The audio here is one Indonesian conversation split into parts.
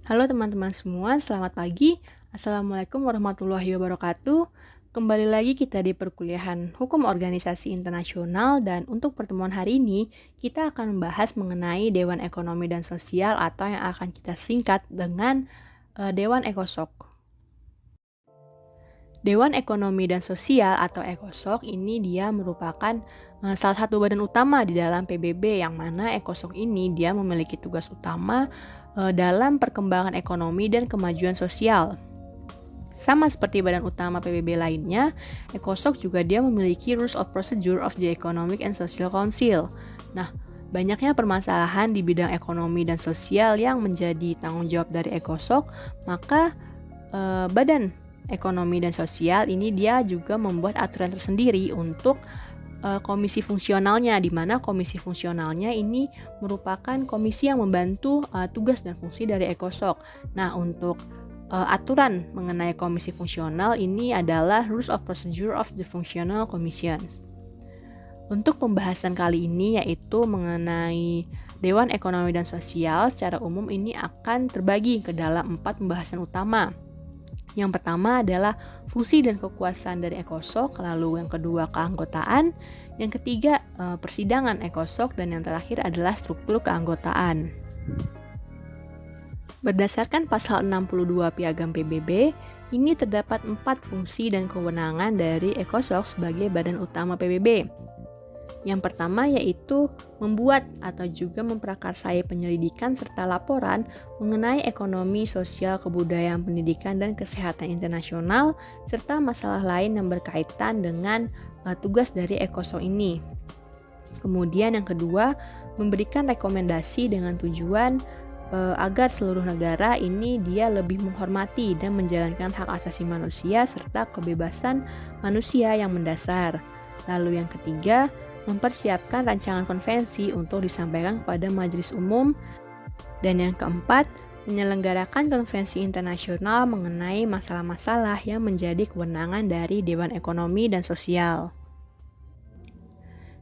Halo teman-teman semua, selamat pagi. Assalamualaikum warahmatullahi wabarakatuh. Kembali lagi kita di perkuliahan Hukum Organisasi Internasional dan untuk pertemuan hari ini kita akan membahas mengenai Dewan Ekonomi dan Sosial atau yang akan kita singkat dengan Dewan Ekosok. Dewan Ekonomi dan Sosial atau Ekosok ini dia merupakan salah satu badan utama di dalam PBB yang mana Ekosok ini dia memiliki tugas utama dalam perkembangan ekonomi dan kemajuan sosial. Sama seperti badan utama PBB lainnya, Ekosok juga dia memiliki Rules of Procedure of the Economic and Social Council. Nah, banyaknya permasalahan di bidang ekonomi dan sosial yang menjadi tanggung jawab dari Ekosok, maka Badan Ekonomi dan Sosial ini dia juga membuat aturan tersendiri untuk komisi fungsionalnya, di mana komisi fungsionalnya ini merupakan komisi yang membantu tugas dan fungsi dari Ekosok. Nah, untuk aturan mengenai komisi fungsional ini adalah Rules of Procedure of the Functional Commissions. Untuk pembahasan kali ini yaitu mengenai Dewan Ekonomi dan Sosial secara umum ini akan terbagi ke dalam 4 pembahasan utama. Yang pertama adalah fungsi dan kekuasaan dari Ekosok, lalu yang kedua keanggotaan, yang ketiga persidangan Ekosok, dan yang terakhir adalah struktur keanggotaan. Berdasarkan pasal 62 Piagam PBB, ini terdapat 4 fungsi dan kewenangan dari Ekosok sebagai badan utama PBB. Yang pertama yaitu membuat atau juga memprakarsai penyelidikan serta laporan mengenai ekonomi, sosial, kebudayaan, pendidikan, dan kesehatan internasional, serta masalah lain yang berkaitan dengan tugas dari Ekosok ini. Kemudian yang kedua, memberikan rekomendasi dengan tujuan agar seluruh negara ini dia lebih menghormati dan menjalankan hak asasi manusia serta kebebasan manusia yang mendasar. Lalu yang ketiga, mempersiapkan rancangan konvensi untuk disampaikan kepada Majelis Umum. Dan yang keempat, menyelenggarakan konferensi internasional mengenai masalah-masalah yang menjadi kewenangan dari Dewan Ekonomi dan Sosial.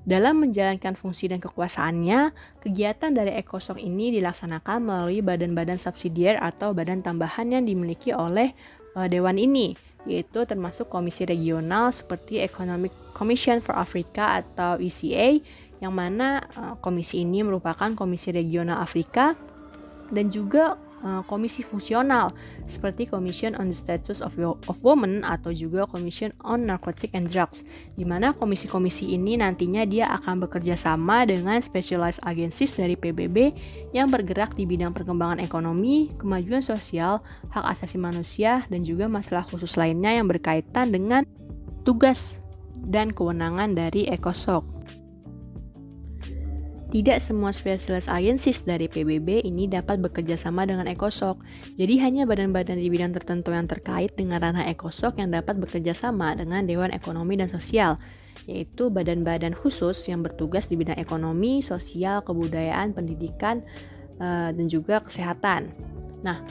Dalam menjalankan fungsi dan kekuasaannya, kegiatan dari Ekosok ini dilaksanakan melalui badan-badan subsidiar atau badan tambahan yang dimiliki oleh Dewan ini, yaitu termasuk komisi regional seperti Economic Commission for Africa atau ECA, yang mana komisi ini merupakan komisi regional Afrika, dan juga komisi fungsional seperti Commission on the Status of Women atau juga Commission on Narcotics and Drugs, di mana komisi-komisi ini nantinya dia akan bekerja sama dengan specialized agencies dari PBB yang bergerak di bidang perkembangan ekonomi, kemajuan sosial, hak asasi manusia, dan juga masalah khusus lainnya yang berkaitan dengan tugas dan kewenangan dari Ekosok. Tidak semua specialized agencies dari PBB ini dapat bekerja sama dengan Ekosok. Jadi hanya badan-badan di bidang tertentu yang terkait dengan ranah Ekosok yang dapat bekerja sama dengan Dewan Ekonomi dan Sosial, yaitu badan-badan khusus yang bertugas di bidang ekonomi, sosial, kebudayaan, pendidikan, dan juga kesehatan. Nah,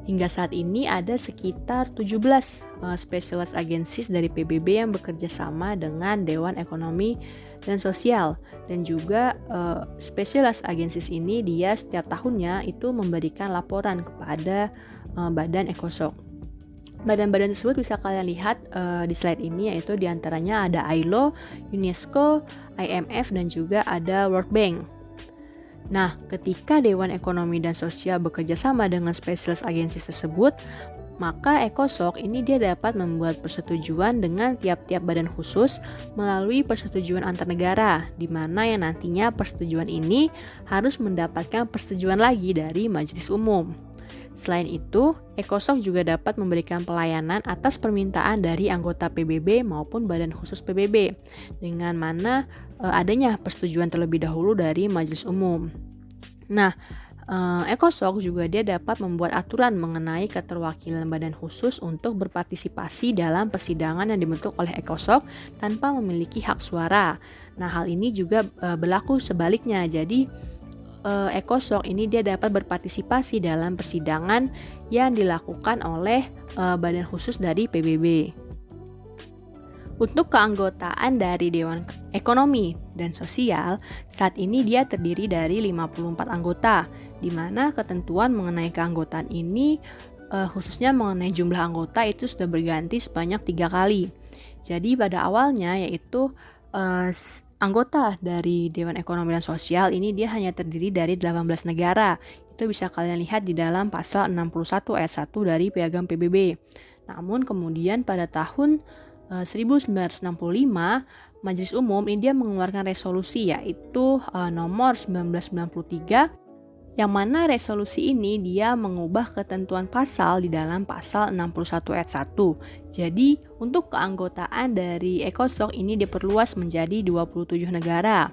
hingga saat ini ada sekitar 17 specialized agencies dari PBB yang bekerja sama dengan Dewan Ekonomi dan Sosial, dan juga specialized agencies ini dia setiap tahunnya itu memberikan laporan kepada badan Ekosok. Badan-badan tersebut bisa kalian lihat di slide ini, yaitu diantaranya ada ILO, UNESCO, IMF, dan juga ada World Bank. Nah, ketika Dewan Ekonomi dan Sosial bekerja sama dengan specialized agencies tersebut, maka Ekosok ini dia dapat membuat persetujuan dengan tiap-tiap badan khusus melalui persetujuan antar negara, di mana yang nantinya persetujuan ini harus mendapatkan persetujuan lagi dari Majelis Umum. Selain itu, Ekosok juga dapat memberikan pelayanan atas permintaan dari anggota PBB maupun badan khusus PBB, dengan mana adanya persetujuan terlebih dahulu dari Majelis Umum. Nah, Ekosok juga dia dapat membuat aturan mengenai keterwakilan badan khusus untuk berpartisipasi dalam persidangan yang dibentuk oleh Ekosok tanpa memiliki hak suara. Nah, hal ini juga berlaku sebaliknya. Jadi, Ekosok ini dia dapat berpartisipasi dalam persidangan yang dilakukan oleh badan khusus dari PBB. Untuk keanggotaan dari Dewan Ekonomi dan Sosial, saat ini dia terdiri dari 54 anggota, di mana ketentuan mengenai keanggotaan ini khususnya mengenai jumlah anggota itu sudah berganti sebanyak 3 kali. Jadi pada awalnya yaitu anggota dari Dewan Ekonomi dan Sosial ini dia hanya terdiri dari 18 negara. Itu bisa kalian lihat di dalam pasal 61 ayat 1 dari Piagam PBB. Namun kemudian pada tahun 1965 Majelis Umum ini dia mengeluarkan resolusi yaitu nomor 1993, yang mana resolusi ini dia mengubah ketentuan pasal di dalam pasal 61 ayat 1. Jadi untuk keanggotaan dari ECOSOC ini diperluas menjadi 27 negara.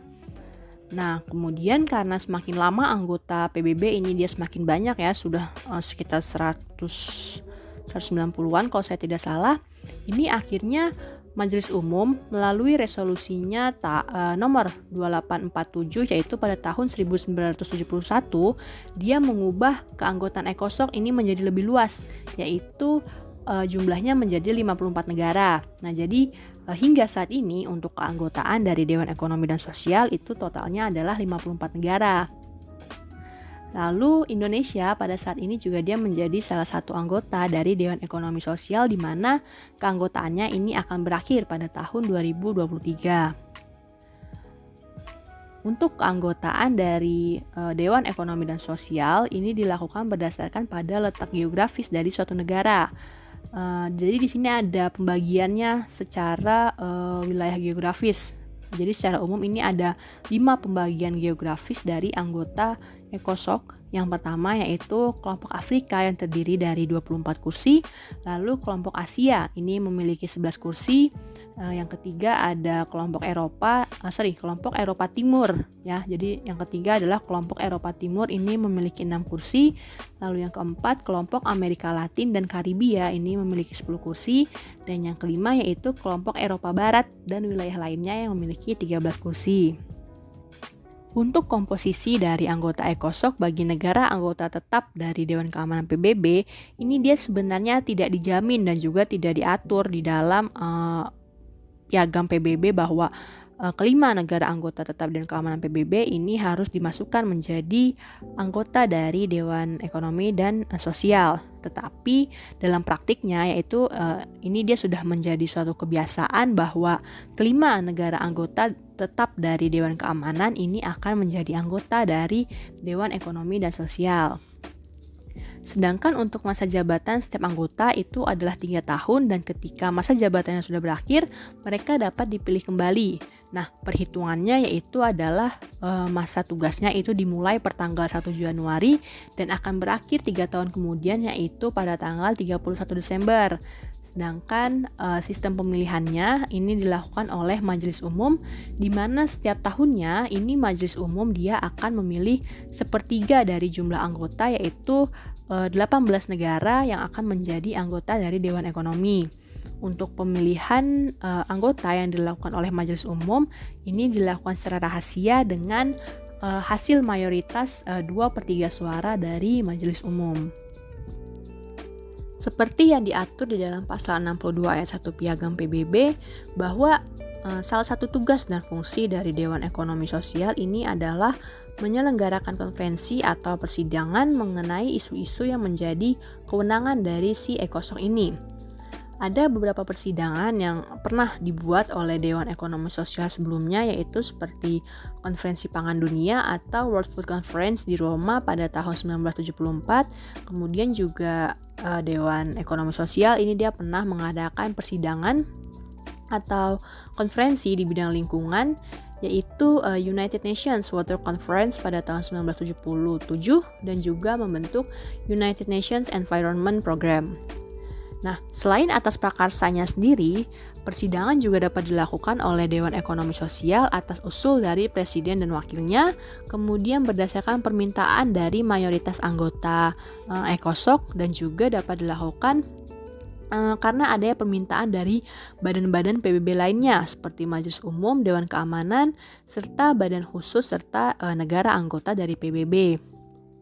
Nah, kemudian karena semakin lama anggota PBB ini dia semakin banyak ya, sudah sekitar 190-an kalau saya tidak salah. Ini akhirnya Majelis Umum melalui resolusinya nomor 2847 yaitu pada tahun 1971 dia mengubah keanggotaan ECOSOC ini menjadi lebih luas, yaitu jumlahnya menjadi 54 negara. Nah, jadi hingga saat ini untuk keanggotaan dari Dewan Ekonomi dan Sosial itu totalnya adalah 54 negara. Lalu Indonesia pada saat ini juga dia menjadi salah satu anggota dari Dewan Ekonomi Sosial, di mana keanggotaannya ini akan berakhir pada tahun 2023. Untuk keanggotaan dari Dewan Ekonomi dan Sosial ini dilakukan berdasarkan pada letak geografis dari suatu negara. Jadi di sini ada pembagiannya secara wilayah geografis. Jadi secara umum ini ada 5 pembagian geografis dari anggota ECOSOC. Yang pertama yaitu kelompok Afrika yang terdiri dari 24 kursi, lalu kelompok Asia ini memiliki 11 kursi, yang ketiga ada kelompok kelompok Eropa Timur ya. Jadi yang ketiga adalah kelompok Eropa Timur ini memiliki 6 kursi, lalu yang keempat kelompok Amerika Latin dan Karibia ini memiliki 10 kursi, dan yang kelima yaitu kelompok Eropa Barat dan wilayah lainnya yang memiliki 13 kursi. Untuk komposisi dari anggota ECOSOC bagi negara anggota tetap dari Dewan Keamanan PBB, ini dia sebenarnya tidak dijamin dan juga tidak diatur di dalam Piagam PBB bahwa kelima negara anggota tetap Dewan Keamanan PBB ini harus dimasukkan menjadi anggota dari Dewan Ekonomi dan Sosial. Tetapi dalam praktiknya yaitu ini dia sudah menjadi suatu kebiasaan bahwa kelima negara anggota tetap dari Dewan Keamanan ini akan menjadi anggota dari Dewan Ekonomi dan Sosial. Sedangkan untuk masa jabatan setiap anggota itu adalah 3 tahun, dan ketika masa jabatannya sudah berakhir, mereka dapat dipilih kembali. Nah, perhitungannya yaitu adalah masa tugasnya itu dimulai pertanggal 1 Januari dan akan berakhir 3 tahun kemudian yaitu pada tanggal 31 Desember. Sedangkan sistem pemilihannya ini dilakukan oleh Majelis Umum, di mana setiap tahunnya ini Majelis Umum dia akan memilih sepertiga dari jumlah anggota yaitu 18 negara yang akan menjadi anggota dari Dewan Ekonomi. Untuk pemilihan anggota yang dilakukan oleh Majelis Umum ini dilakukan secara rahasia dengan hasil mayoritas 2/3 suara dari Majelis Umum. Seperti yang diatur di dalam pasal 62 ayat 1 Piagam PBB bahwa salah satu tugas dan fungsi dari Dewan Ekonomi Sosial ini adalah menyelenggarakan konferensi atau persidangan mengenai isu-isu yang menjadi kewenangan dari si ECOSOC ini. Ada beberapa persidangan yang pernah dibuat oleh Dewan Ekonomi Sosial sebelumnya, yaitu seperti Konferensi Pangan Dunia atau World Food Conference di Roma pada tahun 1974. Kemudian juga Dewan Ekonomi Sosial ini dia pernah mengadakan persidangan atau konferensi di bidang lingkungan, yaitu United Nations Water Conference pada tahun 1977 dan juga membentuk United Nations Environment Program. Nah, selain atas prakarsanya sendiri, persidangan juga dapat dilakukan oleh Dewan Ekonomi Sosial atas usul dari Presiden dan Wakilnya, kemudian berdasarkan permintaan dari mayoritas anggota ECOSOC, dan juga dapat dilakukan karena adanya permintaan dari badan-badan PBB lainnya seperti Majelis Umum, Dewan Keamanan, serta badan khusus serta negara anggota dari PBB.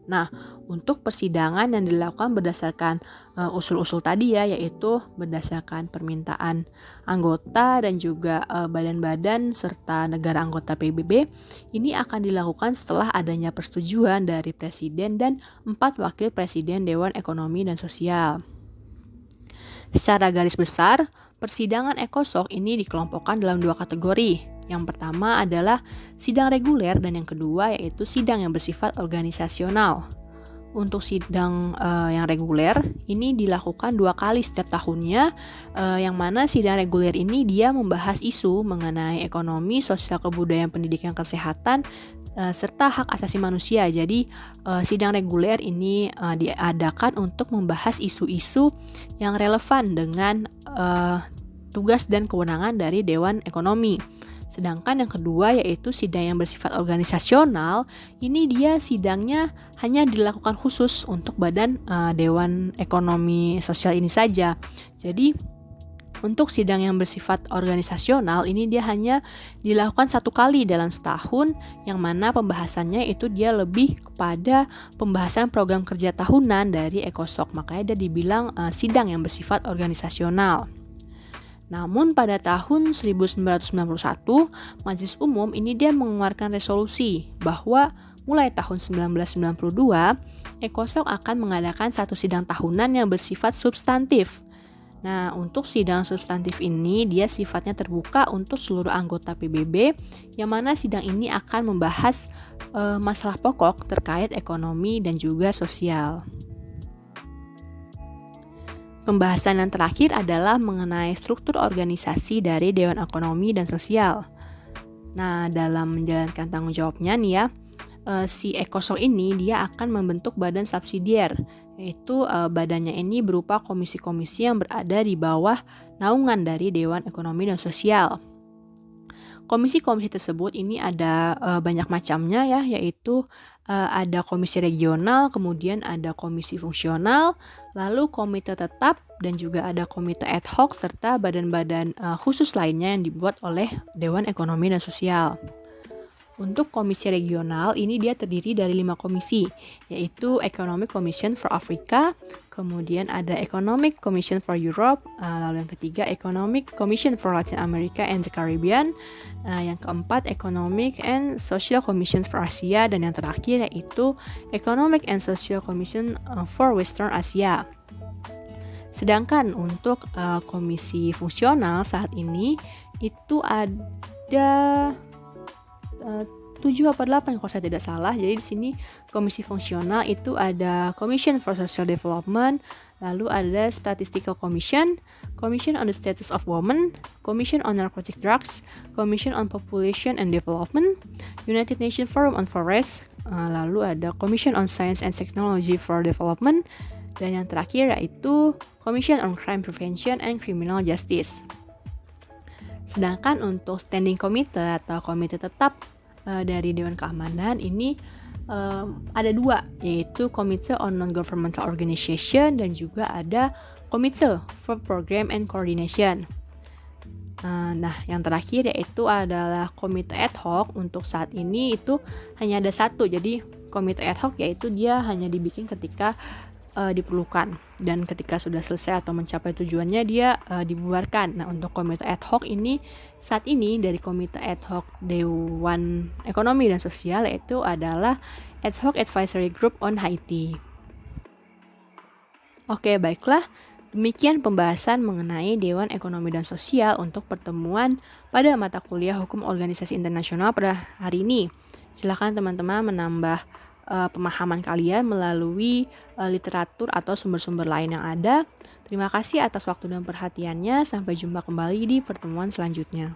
Nah, untuk persidangan yang dilakukan berdasarkan usul-usul tadi ya, yaitu berdasarkan permintaan anggota dan juga badan-badan serta negara anggota PBB, ini akan dilakukan setelah adanya persetujuan dari Presiden dan 4 Wakil Presiden Dewan Ekonomi dan Sosial. Secara garis besar, persidangan ECOSOC ini dikelompokkan dalam 2 kategori. Yang pertama adalah sidang reguler dan yang kedua yaitu sidang yang bersifat organisasional. Untuk sidang yang reguler ini dilakukan 2 kali setiap tahunnya, yang mana sidang reguler ini dia membahas isu mengenai ekonomi, sosial, kebudayaan, pendidikan, kesehatan, serta hak asasi manusia. Jadi sidang reguler ini diadakan untuk membahas isu-isu yang relevan dengan tugas dan kewenangan dari Dewan Ekonomi. Sedangkan yang kedua yaitu sidang yang bersifat organisasional, ini dia sidangnya hanya dilakukan khusus untuk badan Dewan Ekonomi Sosial ini saja. Jadi untuk sidang yang bersifat organisasional ini dia hanya dilakukan 1 kali dalam setahun, yang mana pembahasannya itu dia lebih kepada pembahasan program kerja tahunan dari ECOSOC, makanya dia dibilang sidang yang bersifat organisasional. Namun pada tahun 1991, Majelis Umum ini dia mengeluarkan resolusi bahwa mulai tahun 1992, ECOSOC akan mengadakan 1 sidang tahunan yang bersifat substantif. Nah, untuk sidang substantif ini dia sifatnya terbuka untuk seluruh anggota PBB, yang mana sidang ini akan membahas masalah pokok terkait ekonomi dan juga sosial. Pembahasan yang terakhir adalah mengenai struktur organisasi dari Dewan Ekonomi dan Sosial. Nah, dalam menjalankan tanggung jawabnya nih ya, si ECOSOC ini dia akan membentuk badan subsidiar, yaitu badannya ini berupa komisi-komisi yang berada di bawah naungan dari Dewan Ekonomi dan Sosial. Komisi-komisi tersebut ini ada banyak macamnya ya, yaitu ada komisi regional, kemudian ada komisi fungsional, lalu komite tetap, dan juga ada komite ad hoc, serta badan-badan khusus lainnya yang dibuat oleh Dewan Ekonomi dan Sosial. Untuk komisi regional ini dia terdiri dari 5 komisi, yaitu Economic Commission for Africa, kemudian ada Economic Commission for Europe, lalu yang ketiga Economic Commission for Latin America and the Caribbean, yang keempat Economic and Social Commission for Asia, dan yang terakhir yaitu Economic and Social Commission for Western Asia. Sedangkan untuk komisi fungsional saat ini itu ada 7 atau 8 kalau saya tidak salah. Jadi di sini komisi fungsional itu ada Commission for Social Development, lalu ada Statistical Commission, Commission on the Status of Women, Commission on Narcotic Drugs, Commission on Population and Development, United Nations Forum on Forests, lalu ada Commission on Science and Technology for Development, dan yang terakhir yaitu Commission on Crime Prevention and Criminal Justice. Sedangkan untuk Standing Committee atau komite tetap dari Dewan Keamanan ini ada 2, yaitu Committee on Non-Governmental Organization dan juga ada Committee for Program and Coordination. Nah, yang terakhir yaitu adalah Komite Ad Hoc. Untuk saat ini itu hanya ada 1, jadi Komite Ad Hoc yaitu dia hanya dibikin ketika diperlukan, dan ketika sudah selesai atau mencapai tujuannya dia dibubarkan. Nah, untuk komite ad hoc ini saat ini dari komite ad hoc Dewan Ekonomi dan Sosial yaitu adalah Ad Hoc Advisory Group on Haiti. Oke, baiklah. Demikian pembahasan mengenai Dewan Ekonomi dan Sosial untuk pertemuan pada mata kuliah Hukum Organisasi Internasional pada hari ini. Silakan teman-teman menambah pemahaman kalian melalui literatur atau sumber-sumber lain yang ada. Terima kasih atas waktu dan perhatiannya. Sampai jumpa kembali di pertemuan selanjutnya.